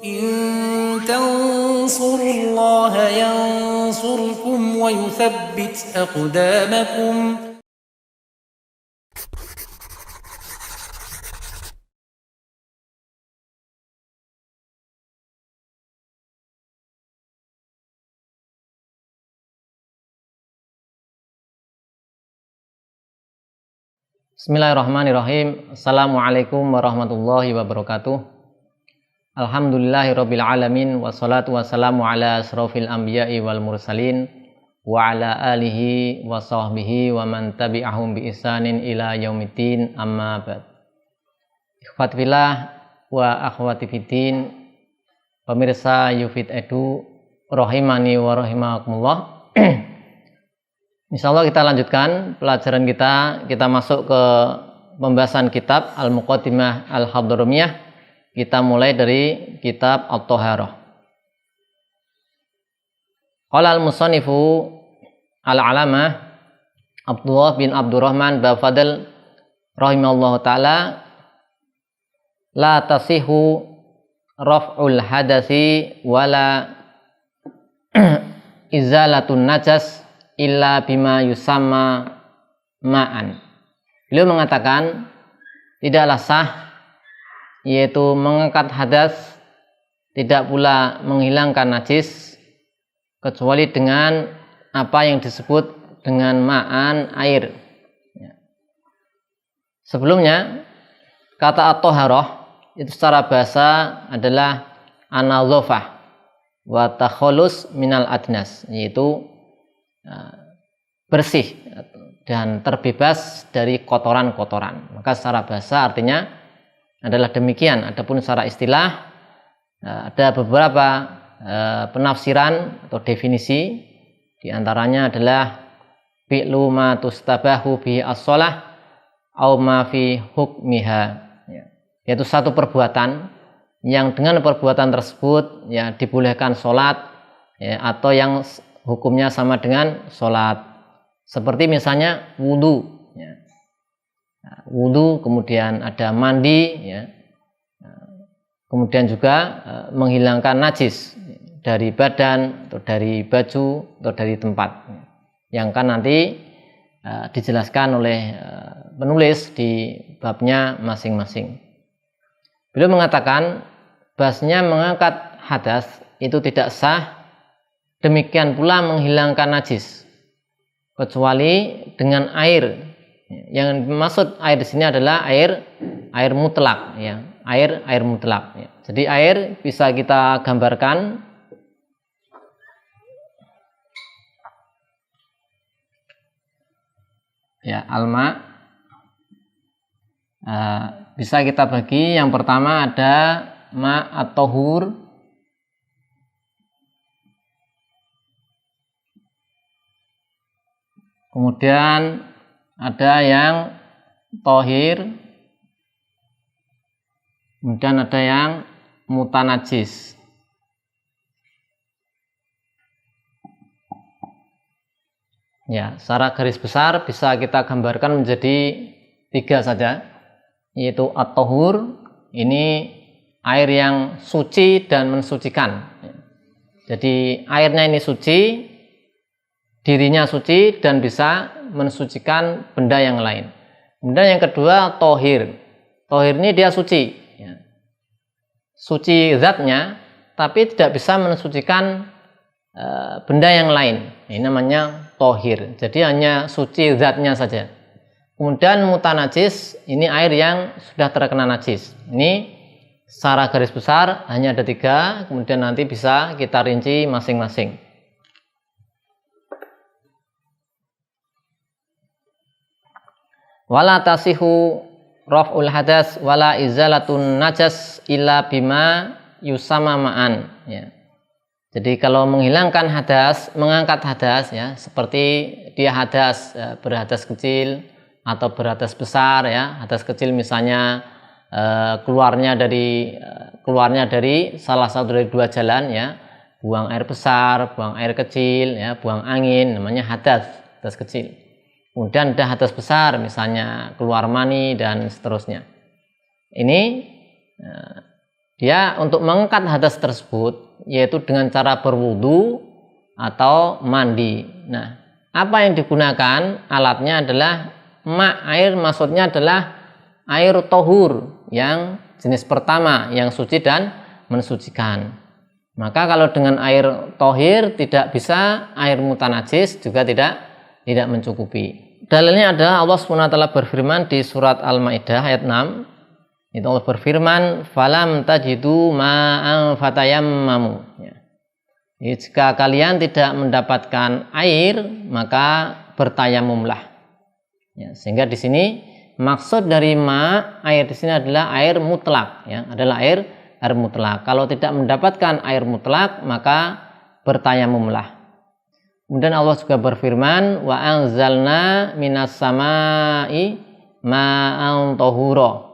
إن تنصروا الله ينصركم ويثبت أقدامكم. Bismillahirrahmanirrahim. Assalamualaikum warahmatullahi wabarakatuh. Alhamdulillahirabbil alamin wassalatu wassalamu ala asrofil anbiya'i wal mursalin wa ala alihi wa sahbihi wa man tabi'ahum bi ihsanin ila yaumiddin, amma ba'd. Ikhwat fillah wa akhwati fiddin, pemirsa Yufid Edu rahimani wa rahimakumullah. Insyaallah kita lanjutkan pelajaran kita masuk ke pembahasan kitab Al-Muqaddimah Al-Hadramiyah. Kita mulai dari kitab At-Thaharah. Qala al-musannifu al-alamah Abdullah bin Abdurrahman Bafadl rahimahullah ta'ala, la tasihu raf'ul hadasi wala izalatun najas illa bima yusamma ma'an. Beliau mengatakan tidaklah sah, yaitu mengangkat hadas, tidak pula menghilangkan najis, kecuali dengan apa yang disebut dengan ma'an, air. Sebelumnya kata at-thaharah itu secara bahasa adalah an-nadhafah wa takhallus minal adnas, yaitu bersih dan terbebas dari kotoran-kotoran. Maka secara bahasa artinya adalah demikian. Adapun secara istilah ada beberapa penafsiran atau definisi. Di antaranya adalah fi'lu ma tustabahu bihi as-shalah au ma fi hukmiha, yaitu satu perbuatan yang dengan perbuatan tersebut dibolehkan sholat, atau yang hukumnya sama dengan sholat. Seperti misalnya wudu, wudu, kemudian ada mandi, kemudian juga menghilangkan najis dari badan atau dari baju atau dari tempat, yang kan nanti dijelaskan oleh penulis di babnya masing-masing. Beliau mengatakan bahasanya mengangkat hadas itu tidak sah, demikian pula menghilangkan najis, kecuali dengan air. Yang dimaksud air di sini adalah air mutlak, air mutlak. Jadi air bisa kita gambarkan alma, bisa kita bagi. Yang pertama ada ma at-tahur, kemudian ada yang tohir, kemudian ada yang mutanajis. Secara garis besar bisa kita gambarkan menjadi 3 saja, yaitu at-tahur, ini air yang suci dan mensucikan. Jadi airnya ini suci, dirinya suci dan bisa mensucikan benda yang lain. Kemudian yang kedua tohir. Tohir ini dia suci, suci zatnya, tapi tidak bisa mensucikan benda yang lain. Ini namanya tohir. Jadi hanya suci zatnya saja. Kemudian mutanajis, ini air yang sudah terkena najis. Ini secara garis besar hanya ada 3. Kemudian nanti bisa kita rinci masing-masing. Wala tasihu raf'ul hadas wala izalatun najas illa bima yusama ma'an. Jadi kalau menghilangkan hadas, mengangkat hadas, seperti dia hadas, berhadas kecil atau berhadas besar, hadas kecil misalnya keluarnya dari salah satu dari 2 jalan, buang air besar, buang air kecil, buang angin, namanya hadas kecil. Kemudian ada hadas besar, misalnya keluar mani dan seterusnya. Ini dia untuk mengangkat hadas tersebut yaitu dengan cara berwudu atau mandi. Nah, apa yang digunakan alatnya adalah air, maksudnya adalah air tohur yang jenis pertama yang suci dan mensucikan. Maka kalau dengan air tohir tidak bisa, air mutanajis juga tidak mencukupi. Dalilnya adalah Allah SWT berfirman di surat Al-Maidah ayat 6. Itu Allah berfirman, "Falam tajidu ma'an fatayammamu." Ya. Jika kalian tidak mendapatkan air, maka bertayamumlah. Ya, sehingga di sini maksud dari air di sini adalah air mutlak, ya, adalah air mutlak. Kalau tidak mendapatkan air mutlak, maka bertayamumlah. Kemudian Allah juga berfirman, wa anzalna minas samai ma'an tahura.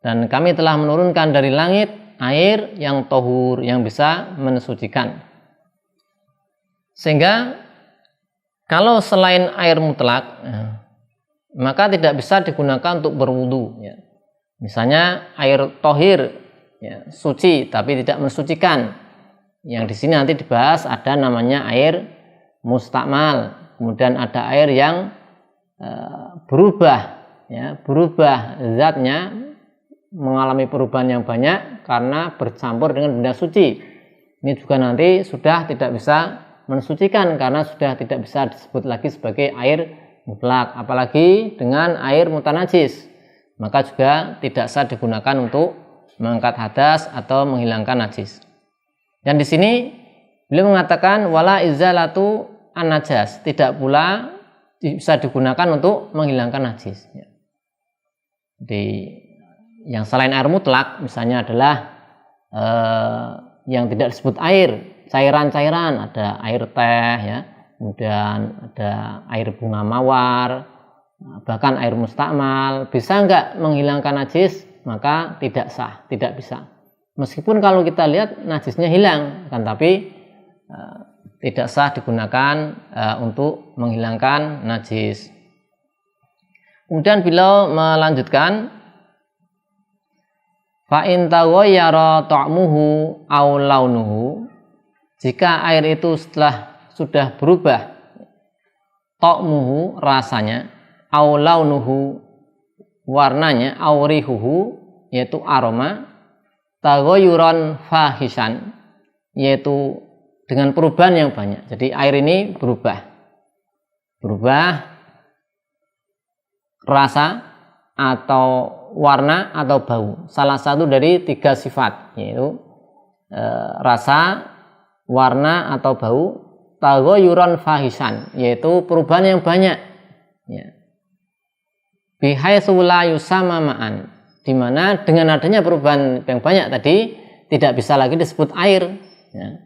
Dan kami telah menurunkan dari langit air yang tahur, yang bisa mensucikan. Sehingga kalau selain air mutlak, maka tidak bisa digunakan untuk berwudu. Misalnya air tohir, suci tapi tidak mensucikan. Yang di sini nanti dibahas ada namanya air mustakmal, kemudian ada air yang berubah zatnya, mengalami perubahan yang banyak karena bercampur dengan benda suci. Ini juga nanti sudah tidak bisa mensucikan karena sudah tidak bisa disebut lagi sebagai air mutlak, apalagi dengan air mutanajis, maka juga tidak sah digunakan untuk mengangkat hadas atau menghilangkan najis. Dan di sini beliau mengatakan wala izalatu an-najas, tidak pula bisa digunakan untuk menghilangkan najis. Jadi yang selain air mutlak misalnya adalah yang tidak disebut air, cairan-cairan, ada air teh, ya, kemudian ada air bunga mawar, bahkan air mustakmal, bisa enggak menghilangkan najis? Maka tidak sah, tidak bisa. Meskipun kalau kita lihat najisnya hilang, kan, tapi tidak sah digunakan untuk menghilangkan najis. Kemudian beliau melanjutkan, fa in taghayyara ta'muhu aw launuhu, jika air itu sudah berubah ta'muhu rasanya, aw launuhu warnanya, aw rihuhu yaitu aroma, taghayyuran fahisan yaitu dengan perubahan yang banyak. Jadi air ini berubah rasa atau warna atau bau, salah satu dari 3 sifat, yaitu rasa, warna atau bau. Taghayyuran fahisan yaitu perubahan yang banyak, ya. Bihaitsu la yusama ma'an, di mana dengan adanya perubahan yang banyak tadi tidak bisa lagi disebut air, ya.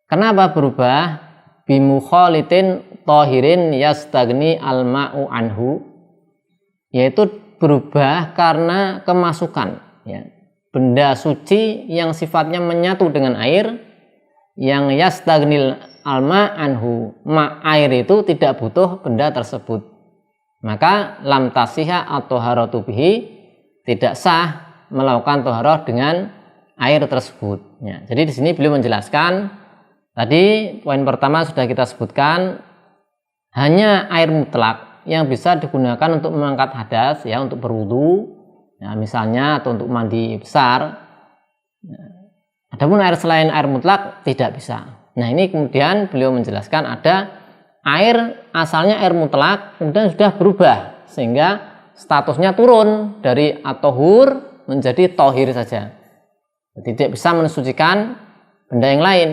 Kenapa berubah? Bimukhalitin tahirin yastagni al-ma'u anhu, yaitu berubah karena kemasukan, ya, benda suci yang sifatnya menyatu dengan air, yang yastagnil alma anhu, air itu tidak butuh benda tersebut, maka lam tasihha atau haratu bihi, tidak sah melakukan toharoh dengan air tersebut, ya. Jadi di sini beliau menjelaskan, tadi poin pertama sudah kita sebutkan, hanya air mutlak yang bisa digunakan untuk mengangkat hadas, ya, untuk berwudu, ya, misalnya, atau untuk mandi besar. Adapun air selain air mutlak tidak bisa. Nah, ini kemudian beliau menjelaskan ada air asalnya air mutlak kemudian sudah berubah sehingga statusnya turun dari at-tahur menjadi tohir saja. Jadi tidak bisa mensucikan benda yang lain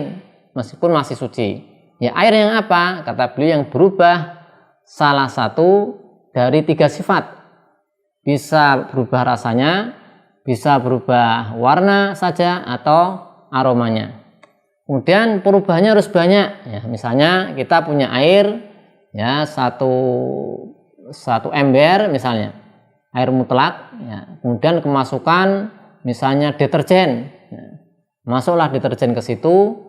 meskipun masih suci. Ya, air yang apa? Kata beliau yang berubah salah satu dari 3 sifat. Bisa berubah rasanya, bisa berubah warna saja, atau aromanya. Kemudian perubahannya harus banyak, ya. Misalnya kita punya air, ya, satu ember misalnya, air mutlak, ya. Kemudian kemasukan misalnya deterjen, ya. Masuklah deterjen ke situ,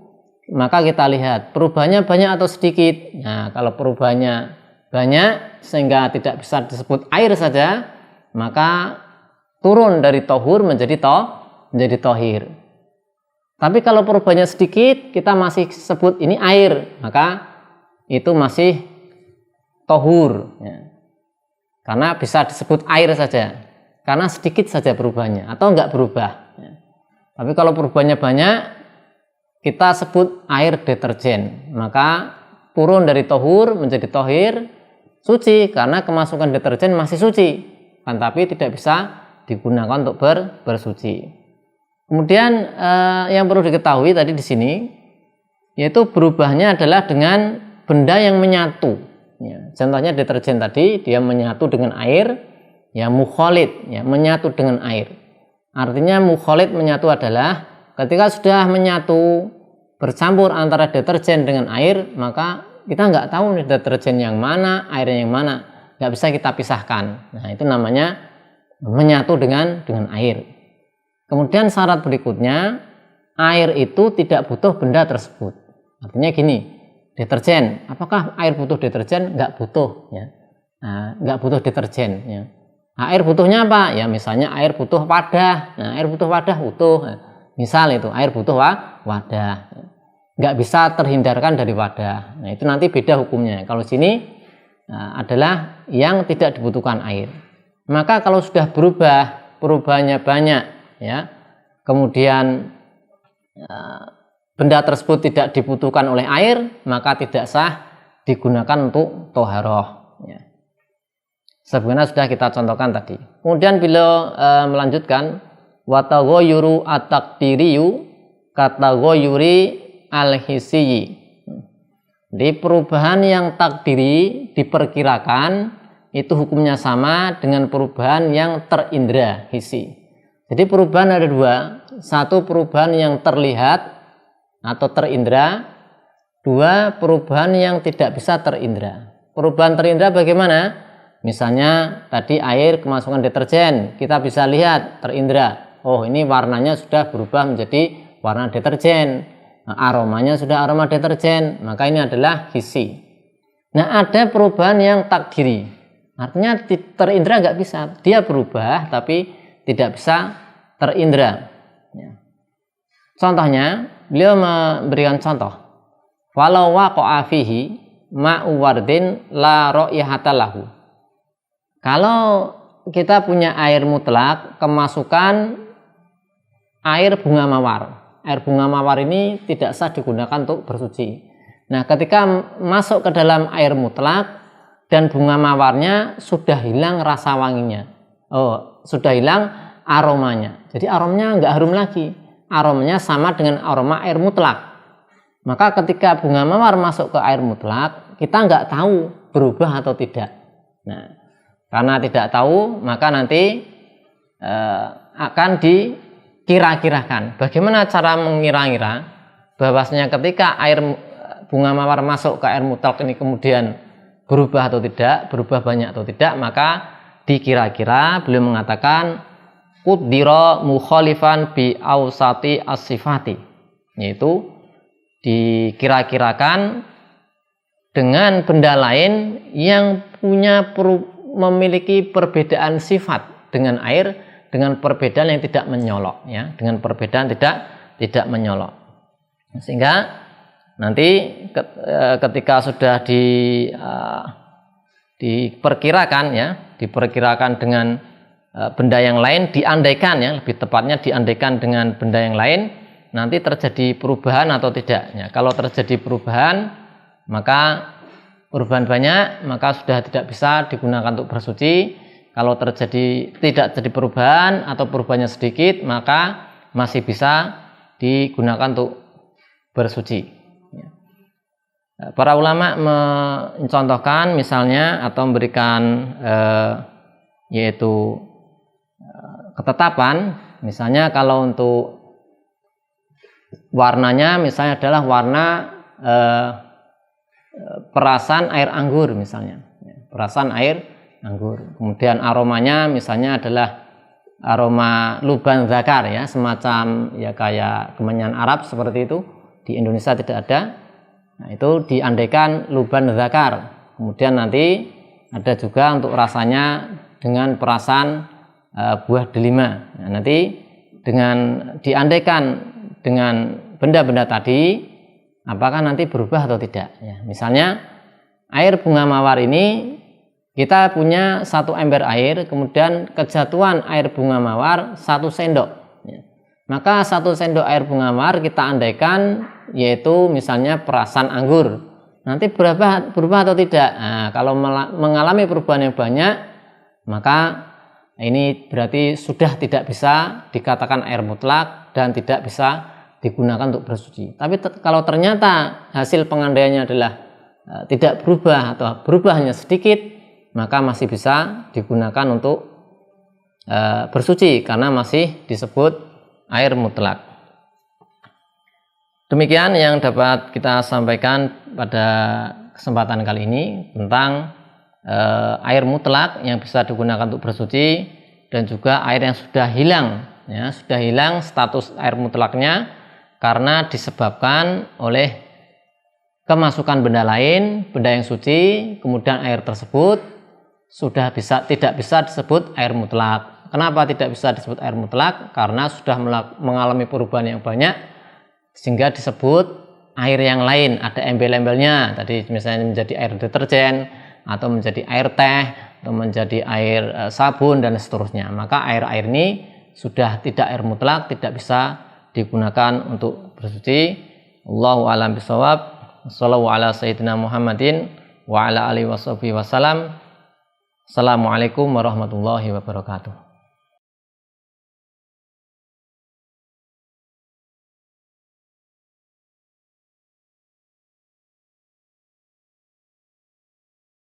maka kita lihat perubahannya banyak atau sedikit. Nah, kalau perubahannya banyak sehingga tidak bisa disebut air saja, maka turun dari tohur menjadi menjadi tohir. Tapi kalau perubahannya sedikit, kita masih sebut ini air, maka itu masih tohur, ya. Karena bisa disebut air saja, karena sedikit saja perubahannya, atau enggak berubah, ya. Tapi kalau perubahannya banyak, kita sebut air deterjen, maka turun dari tohur menjadi tohir, suci, karena kemasukan deterjen masih suci, kan, tapi tidak bisa digunakan untuk bersuci. Kemudian yang perlu diketahui tadi di sini, yaitu berubahnya adalah dengan benda yang menyatu. Ya, contohnya deterjen tadi, dia menyatu dengan air, ya, mukhalid, ya, menyatu dengan air. Artinya mukhalid menyatu adalah ketika sudah menyatu bercampur antara deterjen dengan air, maka kita nggak tahu nih deterjen yang mana, air yang mana, nggak bisa kita pisahkan. Nah, itu namanya menyatu dengan air. Kemudian syarat berikutnya, air itu tidak butuh benda tersebut. Artinya gini, deterjen, apakah air butuh deterjen? Nggak butuh, ya. Nah, nggak butuh deterjen, ya. Nah, air butuhnya apa? Ya, misalnya air butuh wadah. Nah, air butuh wadah butuh. Nah, misal itu air butuh wadah. Nggak bisa terhindarkan dari wadah. Nah, itu nanti beda hukumnya. Kalau sini adalah yang tidak dibutuhkan air. Maka kalau sudah berubah, perubahannya banyak, ya, kemudian benda tersebut tidak dibutuhkan oleh air, maka tidak sah digunakan untuk toharoh, ya. Sebagaimana sudah kita contohkan tadi. Kemudian beliau melanjutkan, wataghoyuru at-takdiriyu kataghoyuri al-hisiyi. Di perubahan yang takdiri diperkirakan itu hukumnya sama dengan perubahan yang terindra, hisi. Jadi perubahan ada dua, satu perubahan yang terlihat atau terindra, dua perubahan yang tidak bisa terindra. Perubahan terindra bagaimana? Misalnya tadi air kemasukan deterjen, kita bisa lihat terindra, oh ini warnanya sudah berubah menjadi warna deterjen, aromanya sudah aroma deterjen, maka ini adalah hisi. Nah, ada perubahan yang takdiri, artinya terindra nggak bisa, dia berubah tapi tidak bisa terindra, ya. Contohnya, beliau memberikan contoh, walau waqa'a fihi ma'u wardin la ra'ihata lahu. Kalau kita punya air mutlak, kemasukan air bunga mawar. Air bunga mawar ini tidak sah digunakan untuk bersuci. Nah, ketika masuk ke dalam air mutlak dan bunga mawarnya sudah hilang rasa wanginya, sudah hilang aromanya. Jadi aromanya nggak harum lagi. Aromanya sama dengan aroma air mutlak. Maka ketika bunga mawar masuk ke air mutlak, kita nggak tahu berubah atau tidak. Nah, karena tidak tahu, maka nanti akan dikira-kirakan. Bagaimana cara mengira-ngira bahwasanya ketika air bunga mawar masuk ke air mutlak ini kemudian berubah atau tidak, berubah banyak atau tidak, maka dikira-kira. Beliau mengatakan qudira mukhalifan bi awsati as-sifati, yaitu dikira-kirakan dengan benda lain yang memiliki perbedaan sifat dengan air, dengan perbedaan yang tidak menyolok, ya, dengan perbedaan tidak menyolok. Sehingga nanti ketika sudah diperkirakan, ya, diperkirakan dengan benda yang lain, diandaikan, ya, lebih tepatnya diandaikan dengan benda yang lain, nanti terjadi perubahan atau tidak, ya. Kalau terjadi perubahan, maka perubahan banyak, maka sudah tidak bisa digunakan untuk bersuci. Kalau tidak terjadi perubahan atau perubahannya sedikit, maka masih bisa digunakan untuk bersuci. Para ulama mencontohkan misalnya atau memberikan yaitu ketetapan, misalnya kalau untuk warnanya misalnya adalah warna perasan air anggur misalnya, perasan air anggur. Kemudian aromanya misalnya adalah aroma luban zakar, ya, semacam ya kayak kemenyan Arab seperti itu. Di Indonesia tidak ada. Nah, itu diandaikan luban zakar. Kemudian nanti ada juga untuk rasanya dengan perasan buah delima. Nah, nanti dengan diandaikan dengan benda-benda tadi, apakah nanti berubah atau tidak? Ya, misalnya air bunga mawar ini kita punya 1 ember air, kemudian kejatuhan air bunga mawar 1 sendok. Ya. Maka 1 sendok air bunga mawar kita andaikan yaitu misalnya perasan anggur. Nanti berubah atau tidak? Nah, kalau mengalami perubahan yang banyak, maka ini berarti sudah tidak bisa dikatakan air mutlak dan tidak bisa digunakan untuk bersuci. Tapi kalau ternyata hasil pengandaiannya adalah tidak berubah atau berubah hanya sedikit, maka masih bisa digunakan untuk bersuci karena masih disebut air mutlak. Demikian yang dapat kita sampaikan pada kesempatan kali ini tentang air mutlak yang bisa digunakan untuk bersuci dan juga air yang sudah hilang, ya, sudah hilang status air mutlaknya karena disebabkan oleh kemasukan benda lain, benda yang suci, kemudian air tersebut sudah tidak bisa disebut air mutlak. Kenapa tidak bisa disebut air mutlak? Karena sudah mengalami perubahan yang banyak sehingga disebut air yang lain, ada embel-embelnya tadi, misalnya menjadi air deterjen atau menjadi air teh atau menjadi air sabun dan seterusnya. Maka air-air ini sudah tidak air mutlak, tidak bisa digunakan untuk bersuci. Allahu a'lam bishawab. Shallallahu ala sayyidina Muhammadin wa ala alihi wasallam. Assalamualaikum warahmatullahi wabarakatuh.